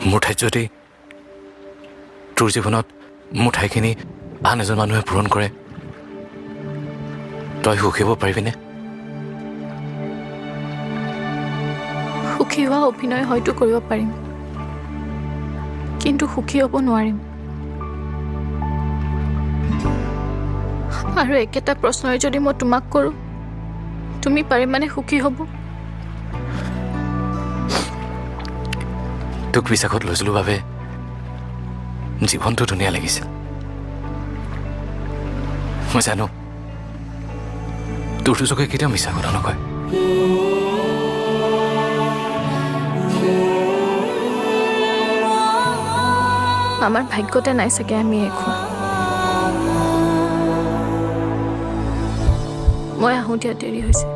মোৰ ঠাইত যদি তোৰ জীৱনত মোৰ ঠাইখিনি আন এজন মানুহে পূৰণ কৰে তই সুখী হ'ব পাৰিবিনে? সুখী হোৱা অভিনয় হয়তো কৰিব পাৰিম, কিন্তু সুখী হ'ব নোৱাৰিম। আৰু একেটা প্ৰশ্নই যদি মই তোমাক কৰোঁ, তুমি পাৰিবানে সুখী হ'ব? তোক বিশ্বাসত লৈছিলোঁ বাবে জীৱনটো ধুনীয়া লাগিছিল। মই জানো তোৰটো চকুৱে কেতিয়াও মিছা কথা নকয়। আমাৰ ভাগ্যতে নাই চাগে আমি এখোৱা। মই আহোঁ দিয়া, দেৰি হৈছে।